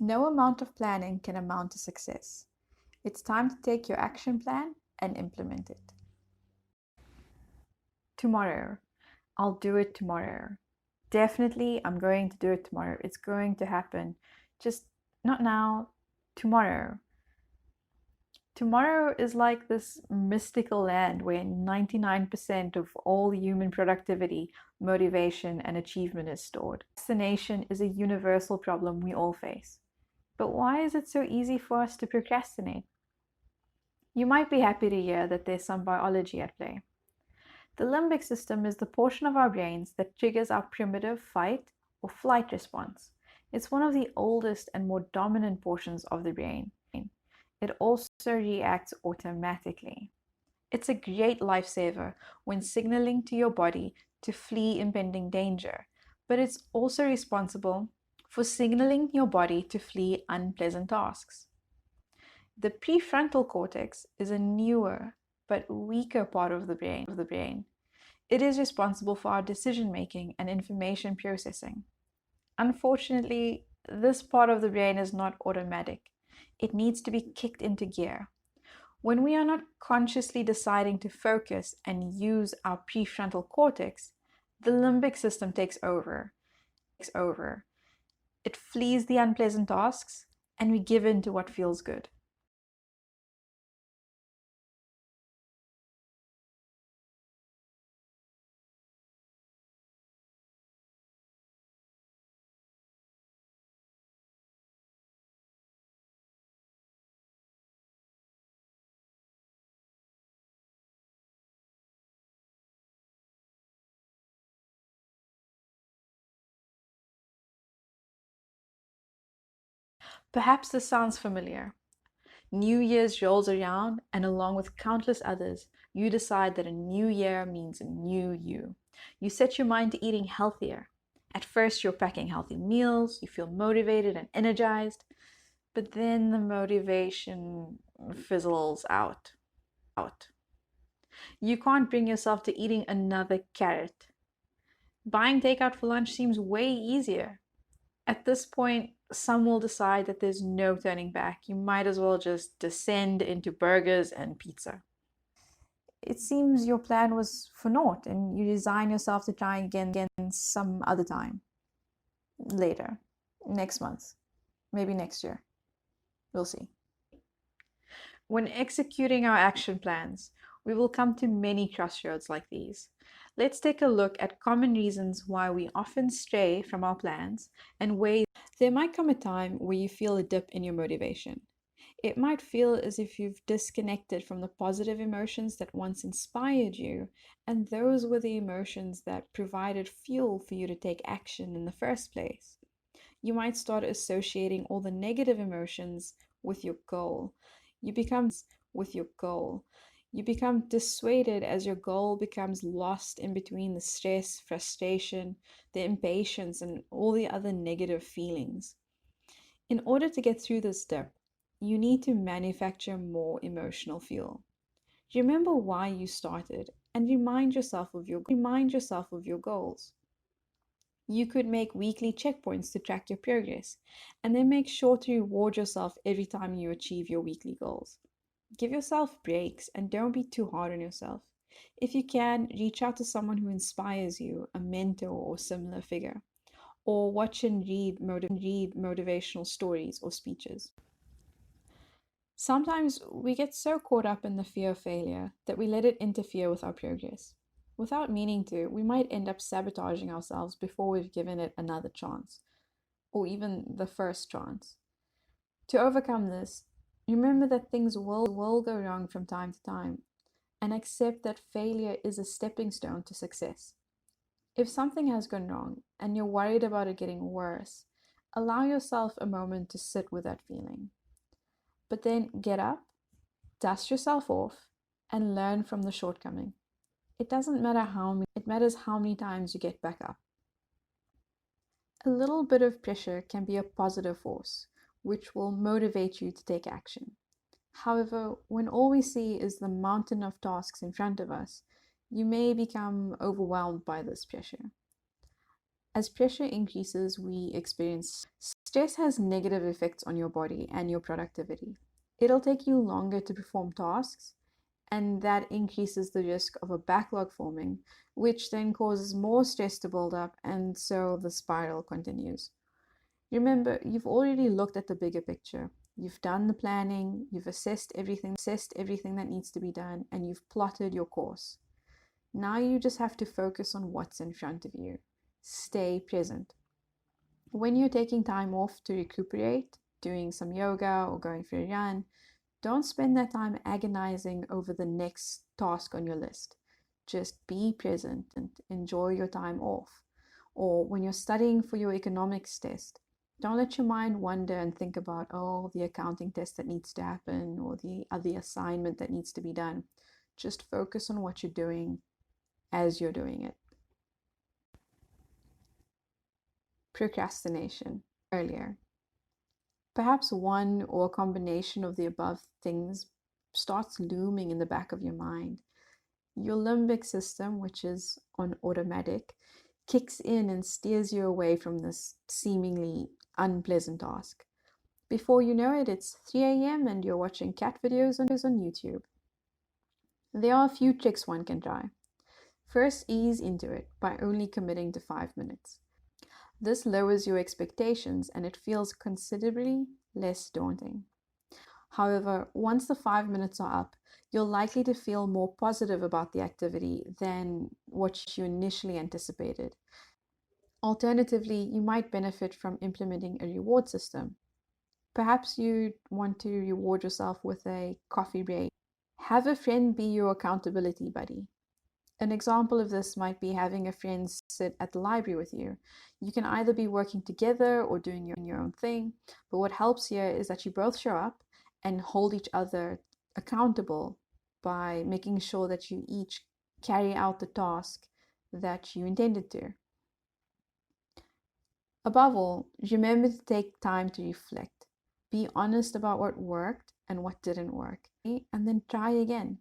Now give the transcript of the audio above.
No amount of planning can amount to success. It's time to take your action plan and implement it. Tomorrow. I'll do it tomorrow. Definitely, I'm going to do it tomorrow. It's going to happen. Just not now, tomorrow. Tomorrow is like this mystical land where 99% of all human productivity, motivation, and achievement is stored. Procrastination is a universal problem we all face. But why is it so easy for us to procrastinate? You might be happy to hear that there's some biology at play. The limbic system is the portion of our brains that triggers our primitive fight or flight response. It's one of the oldest and more dominant portions of the brain. It also reacts automatically. It's a great lifesaver when signaling to your body to flee impending danger, but it's also responsible for signaling your body to flee unpleasant tasks. The prefrontal cortex is a newer but weaker part of the brain. It is responsible for our decision making and information processing. Unfortunately, this part of the brain is not automatic. It needs to be kicked into gear. When we are not consciously deciding to focus and use our prefrontal cortex, the limbic system takes over. It flees the unpleasant tasks, and we give in to what feels good. Perhaps this sounds familiar. New Year's rolls around, and along with countless others, you decide that a new year means a new you. You set your mind to eating healthier. At first, you're packing healthy meals, you feel motivated and energized, but then the motivation fizzles out. You can't bring yourself to eating another carrot. Buying takeout for lunch seems way easier. At this point, some will decide that there's no turning back. You might as well just descend into burgers and pizza. It seems your plan was for naught and you resign yourself to try again some other time. Later. Next month. Maybe next year. We'll see. When executing our action plans, we will come to many crossroads like these. Let's take a look at common reasons why we often stray from our plans and ways. There might come a time where you feel a dip in your motivation. It might feel as if you've disconnected from the positive emotions that once inspired you, and those were the emotions that provided fuel for you to take action in the first place. You might start associating all the negative emotions with your goal. You become dissuaded as your goal becomes lost in between the stress, frustration, the impatience, and all the other negative feelings. In order to get through this dip, you need to manufacture more emotional fuel. Remember why you started and remind yourself of your goals. You could make weekly checkpoints to track your progress, and then make sure to reward yourself every time you achieve your weekly goals. Give yourself breaks and don't be too hard on yourself. If you can, reach out to someone who inspires you, a mentor or similar figure, or watch and read motivational stories or speeches. Sometimes we get so caught up in the fear of failure that we let it interfere with our progress. Without meaning to, we might end up sabotaging ourselves before we've given it another chance, or even the first chance. To overcome this, remember that things will go wrong from time to time, and accept that failure is a stepping stone to success. If something has gone wrong and you're worried about it getting worse, allow yourself a moment to sit with that feeling. But then get up, dust yourself off, and learn from the shortcoming. It matters how many times you get back up. A little bit of pressure can be a positive force, which will motivate you to take action. However, when all we see is the mountain of tasks in front of us, you may become overwhelmed by this pressure. As pressure increases, we experience Stress has negative effects on your body and your productivity. It'll take you longer to perform tasks, and that increases the risk of a backlog forming, which then causes more stress to build up, and so the spiral continues. Remember, you've already looked at the bigger picture. You've done the planning, you've assessed everything that needs to be done, and you've plotted your course. Now you just have to focus on what's in front of you. Stay present. When you're taking time off to recuperate, doing some yoga or going for a run, don't spend that time agonizing over the next task on your list. Just be present and enjoy your time off. Or when you're studying for your economics test, don't let your mind wander and think about, oh, the accounting test that needs to happen or the other assignment that needs to be done. Just focus on what you're doing as you're doing it. Procrastination. Earlier, perhaps one or a combination of the above things starts looming in the back of your mind. Your limbic system, which is on automatic, kicks in and steers you away from this seemingly unpleasant task. Before you know it, it's 3 a.m. and you're watching cat videos on YouTube. There are a few tricks one can try. First, ease into it by only committing to 5 minutes. This lowers your expectations and it feels considerably less daunting. However, once the 5 minutes are up, you're likely to feel more positive about the activity than what you initially anticipated. Alternatively, you might benefit from implementing a reward system. Perhaps you want to reward yourself with a coffee break. Have a friend be your accountability buddy. An example of this might be having a friend sit at the library with you. You can either be working together or doing your own thing, but what helps here is that you both show up and hold each other accountable by making sure that you each carry out the task that you intended to. Above all, remember to take time to reflect. Be honest about what worked and what didn't work, and then try again.